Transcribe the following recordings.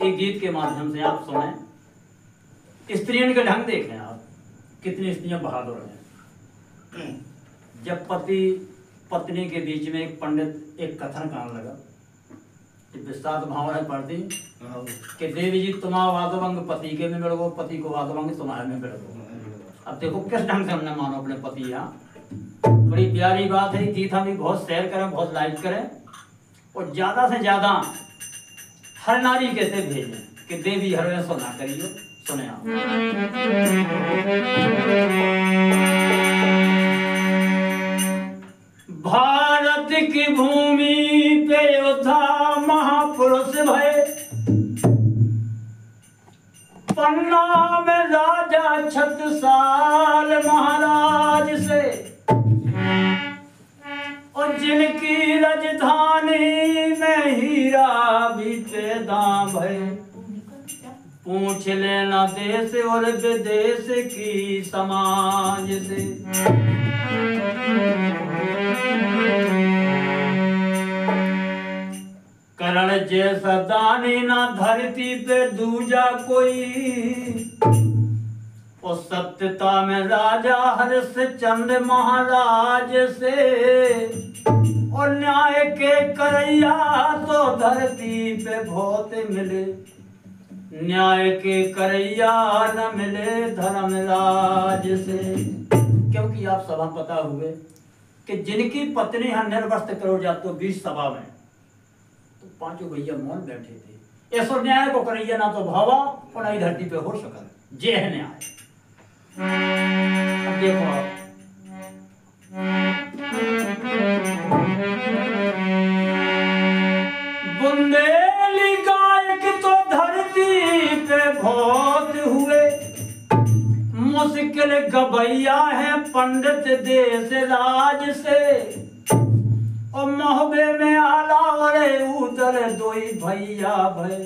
एक गीत के माध्यम से आप सुने। स्त्रियों के ढंग देखें आप, कितनी स्त्रियां बहादुर हैं। जब पति पत्नी के बीच में एक पंडित एक कथन कहने लगा, विस्तार भावनाएं पढ़ती कि देवी जी तुम्हारा वादवंग पति के में मिल गो, पति को वादवंग तुम्हारे में मिल गो। अब देखो किस ढंग से हमने मानो अपने पति। यहाँ बड़ी प्यारी बात है। गीत हम भी बहुत शेयर करें, बहुत लाइक करें और ज्यादा से ज्यादा हर नारी कहते भेजें कि देवी हर वे सुना करियो। सुने आप। भारत की भूमि पे योद्धा महापुरुष भय, पन्ना में राजा छत्रसाल महाराज से, और जिनकी राजधानी में हीरा भी पैदा भय। पूछ लेना देश और विदेश की समाज से। करण जैसा दानी ना धरती पे दूजा कोई, और सत्यता में राजा हरिश्चंद्र महाराज से, और न्याय के करैया तो धरती पे बहुत मिले, न्याय के करैया न मिले धर्मराज से। क्योंकि आप सभा पता हुए कि जिनकी पत्नी निर्वस्त्र करो जातो बीच सभा में, तो पांचों भैया मौन बैठे थे। ऐसा न्याय को करैया ना तो भावा और ना ही धरती पे हो सका। जे है न्याय। अब देखो आप, बुंदेली गायक तो धरती पे बहुत हुए, मुश्किल गबैया है पंडित देश राज से, और मोहबे में आला उदर दोई भैया भय,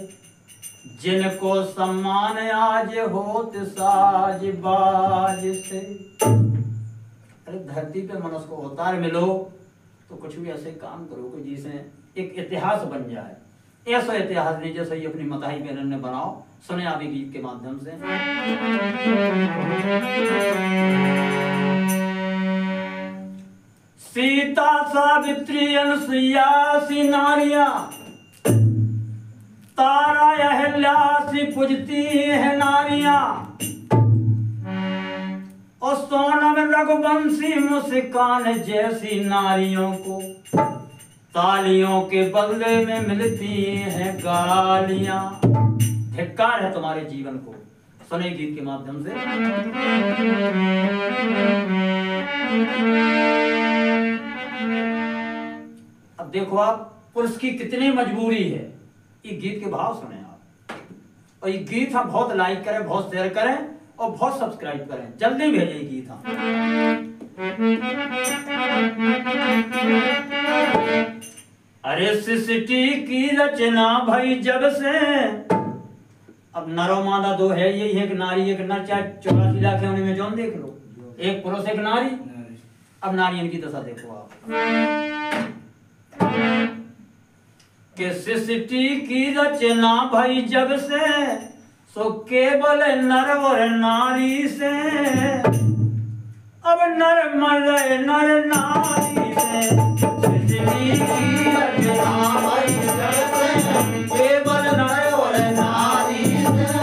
जिनको सम्मान आज होत साज बाज से। अरे धरती पे मनुष्य को अवतार मिलो तो कुछ भी ऐसे काम करो कि जिसे एक इतिहास बन जाए। ऐसा इतिहास नहीं जैसे ही अपनी मताही बहन ने बनाओ। सुने आप गीत के माध्यम से। सीता सावित्री अनुसुईया सी नारियां, तारा अहल्या सी पूजती है नारियां, और सोनम रघुवंशी मुस्कान जैसी नारियों को तालियों के बदले में मिलती हैं गालियां। धिक्कार है तुम्हारे जीवन को। सुने गीत के माध्यम से। अब देखो आप, पुरुष की कितनी मजबूरी है। ये गीत के भाव सुने आप, और ये गीत हम बहुत लाइक करें, बहुत शेयर करें और बहुत सब्सक्राइब करें। जल्दी भेजें गीत हम। अरे सृष्टि की रचना भाई जब से, अब नरो मादा दो है, यही एक नारी एक नर, चाहे 84 लाख है उनमें जोन देख लो, एक पुरुष एक नारी। अब नारियों की दशा देखो आप कि सृष्टि की रचना भाई जब से, सो केवल नर और नारी से, अब नर मर रहे नर नारी से। सृष्टि की रचना भाई जब से, केवल नर और नारी से,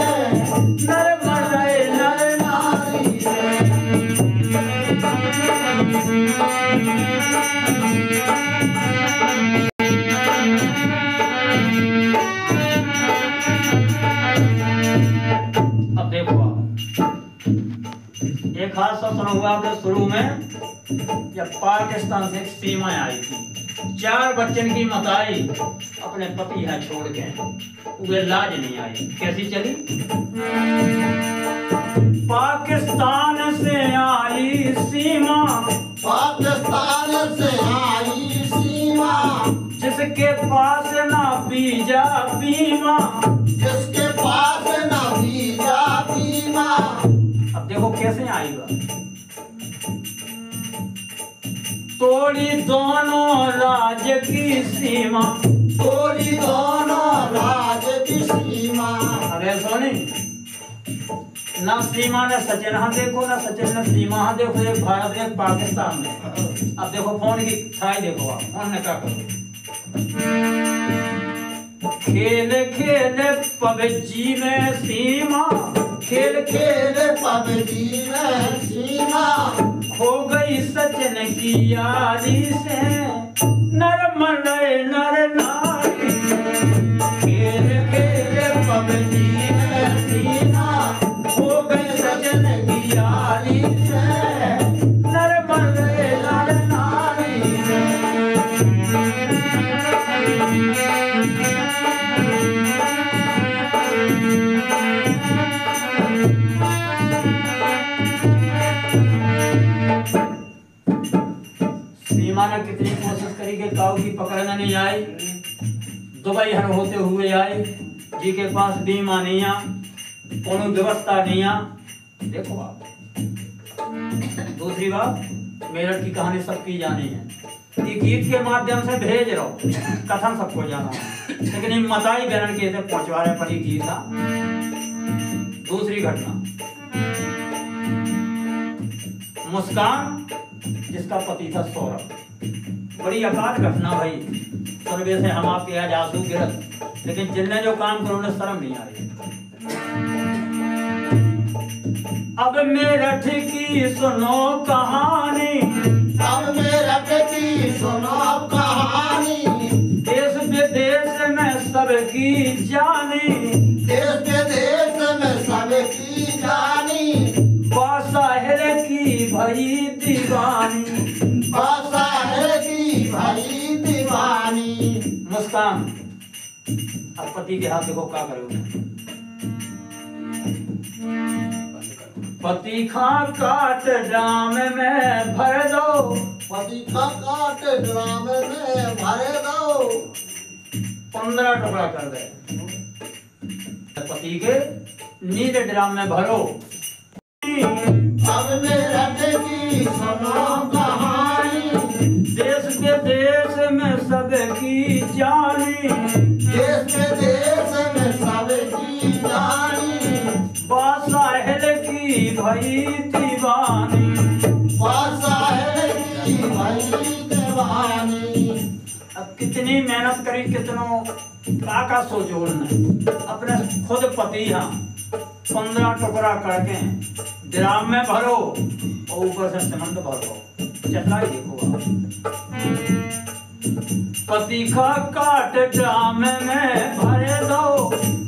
नर मर रहे नर नारी से। अब देखो एक हादसा सुना हुआ आपने शुरू में, जब पाकिस्तान से एक सीमा आई थी, 4 बच्चन की मताई अपने पति यहाँ छोड़ के, वे लाज नहीं आई। कैसी चली? पाकिस्तान से आई सीमा, पाकिस्तान से आई सीमा, जिसके पास ना बीजा बीमा, जिसके पास ना बीजा बीमा। अब देखो कैसे आई वह, तोड़ी दोनों राज्य की सीमा, तोड़ी दोनों राज्य की सीमा, देखो नहीं, ना सीमा ने सचिन हाँ देखो, ना सचिन ने सीमा हाँ देखो, एक भारत एक पाकिस्तान में। अब देखो फोन की छाई देखो, आप फोन ने क्या करो। खेल खेल पबजी में सीमा, खेल खेल पबजी में सीमा, खो गई सचिन की यारी से नर मरे नर नारी। खेल खेल पबजी में सीमा, खो गई सचिन की यारी से नर मरे नर नारी। सीमा ने कितनी कोशिश करी कि काऊ की पकड़ना नहीं आई। दुबई हर होते हुए आई, जी के पास बीमा नहीं आ, कोनो व्यवस्था नहीं आ। देखो आप, दूसरी बात, मेरठ की कहानी सबकी जानी है, ये गीत के माध्यम से भेज रहा हूँ, कथन सबको जाना है, लेकिन ये मताई बहन के पहुंचवा रहे पर ये गीत था। दूसरी घटना, मुस्कान जिसका पति था सौरभ, बड़ी अकाल घटना भाई, स्वर्ग से हम आपके आज आंसू गिरत, लेकिन जिनने जो काम करो उन्हें शर्म नहीं आई। अब मेरठ की सुनो कहानी, अब मेरठ की सुनो कहानी, देश विदेश में सबकी जानी, देश विदेश में सबकी जानी, बासाहिर की भई दीवानी, बासाहिर की भई दीवानी। मुस्कान अब पति के हाथ देखो क्या करोगे। पति खा काट ड्राम में भर दो, पति का काट ड्राम में भर दो, 15 टुकड़ा कर दे। पति के नीले ड्राम में भरो। अब मेरठ की सुनो कहानी, देश विदेश में सबकी जानी, देश विदेश में सबकी जानी, बासाहिर की भई दीवानी, बासाहिर की भई दीवानी। अब कितनी मेहनत करी, कितनों का सोचो उन्होंने, अपने खुद पति हाँ 15 टुकड़ा करके ड्राम में भरो और ऊपर से सीमेंट भरो। चतलाई देखो आप, पति का काट ड्राम में भरे दो,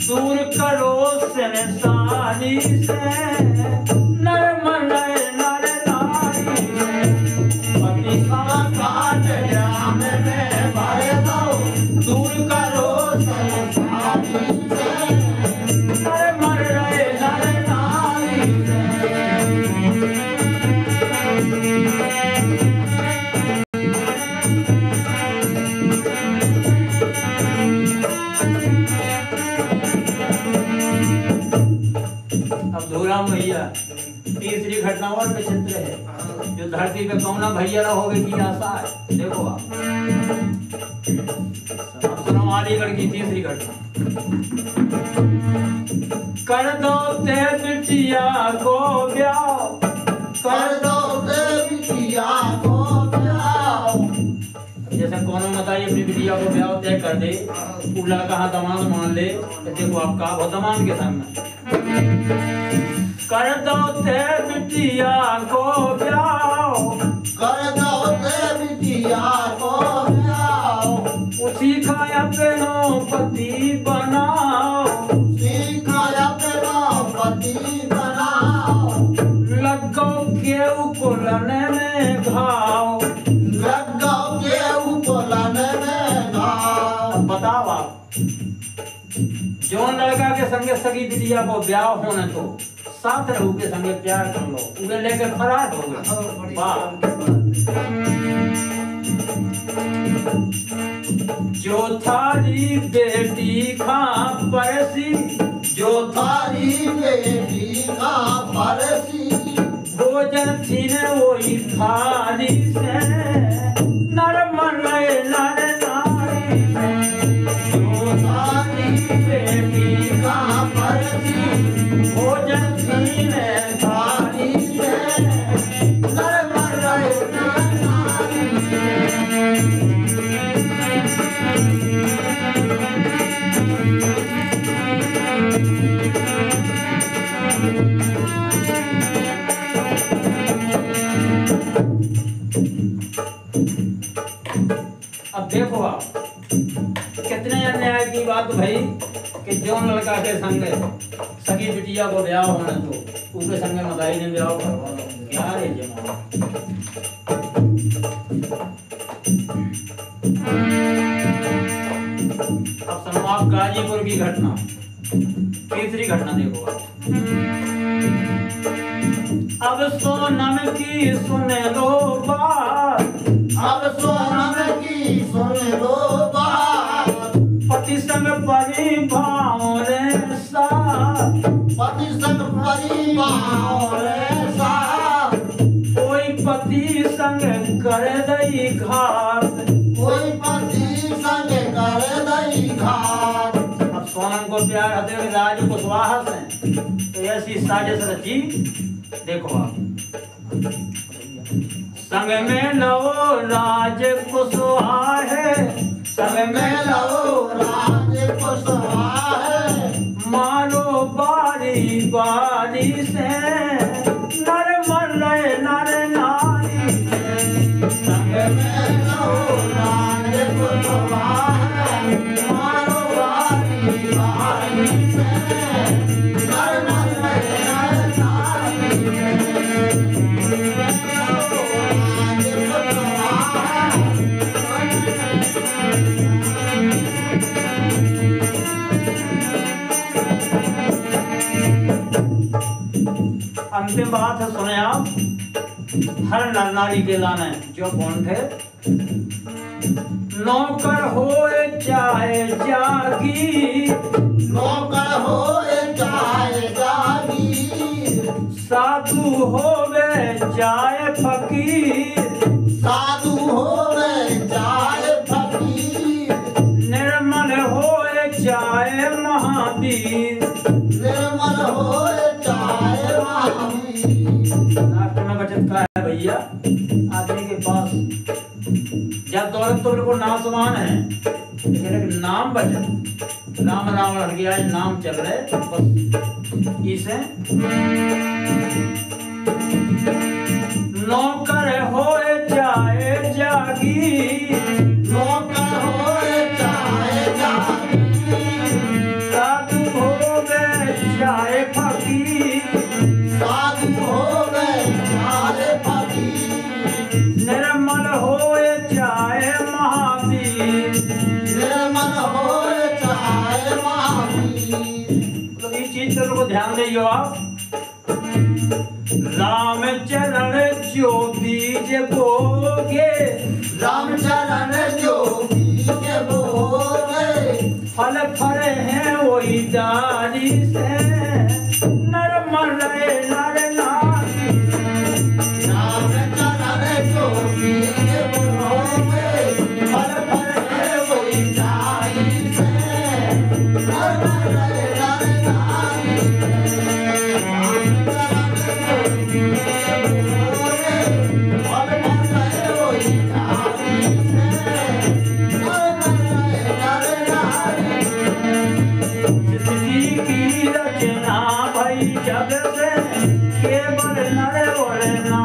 दूर करो संसारी से नर मरे नर नारी। पति का काट ड्राम में भरे दो, दूर करो संसारी से नर मरे नर नारी। अब धूराम भैया तीसरी घटना और विचित्र है, जो धरती पे कौना भैया ना होवे की आशा है। देखो आप, अब सुनो अलीगढ़ की तीसरी घटना। कर दो ते बिटिया को ब्याह, कर दो ते बिटिया को ब्याह। जैसे कौन बताइए अपनी बिटिया को ब्याह तय कर दे, वो लड़का हाँ दमाद मान ले, तो देखो आपका वो दमाद के सामने। कर दो ते बिटिया को ब्याह, कर दो ते बिटिया को ब्याह। उसी का अपनो पति बनाओ, सीखा अपना पति बनाओ। लगो के उकुलने में घाव, लगो के उकुलने में घाव। बताओ आप, जो लड़का के संगे सगी बिटिया को ब्याह होने तो साथ रहू के संगे प्यार कर लो, उन्हें लेकर फरार हो गए। जो थारी बेटी खा परसी, जो थारी बेटी का परसी। भोजन छीन वही थारी से नर मरे नर नारी। जो थारी बेटी खा परसी, रही कि जौन लड़का के संग सगी बिटिया को ब्याह होने तो उनके संग मदाई ने ब्याह करवा क्या रे जमा। अब सुनो आप गाजीपुर की घटना, तीसरी घटना देखो आप। अब सोनम की सुने लो बात, अब सोनम की सुन लो बात, पति संग परिभाव रे साथ, पति संग परिवार साथ, कोई पति संग करे दई घात, कोई पति संग कर दई घात। अब सोनम को प्यार हृदय राज कुशवाहा से तो ऐसी साजिश रची देखो आप। संग में लो राज कुशवाहा है, संग में लो राज कुशवाहा है, मारो बारी बारी से नर मर नर नारी, संग में लो राज कुशवाहा है, मारो बारी बारी से, नर मर नर नारी है। लो राज कुशवाहा है, अंतिम बात है सुने आप। हर नर नारी के लाने जो कौन थे, नौकर होए चाहे जागी, नौकर होए चाहे जागीर, साधु होवे चाहे फकीर, साधु होवे चाहे फकीर, निर्मल होए चाहे महावीर। निर्मल होए चाहे महावीर। लास्ट में बचत का है भैया, आदमी के पास जब दौलत तो बिल्कुल नासमान है लेकिन नाम बचत, राम राम हट गया, नाम चल रहे बस इसे। नौकर होए चाहे जागी, नौकर होए चाहे जागीर, साधु होवे चाहे फकीर, साधु होवे चाहे फकीर, निर्मल होए चाहे महावीर। निर्मल होए चाहे महावीर। तो इस चीज को ध्यान दियो आप। राम चरण जो बीज बोगे, राम चरण जो बीज बोए, फल फरे हैं वही डाली से, नर मरे नर नारी। राम चरण जो बीज बोए, फल फले वही डाली से, नर मरे नर नारी। राम चरण जो बीज बोए, फल फले वही डाली से, नर मरे नर नारी। सृष्टि की रचना भई जग से, केवल नर और नारी।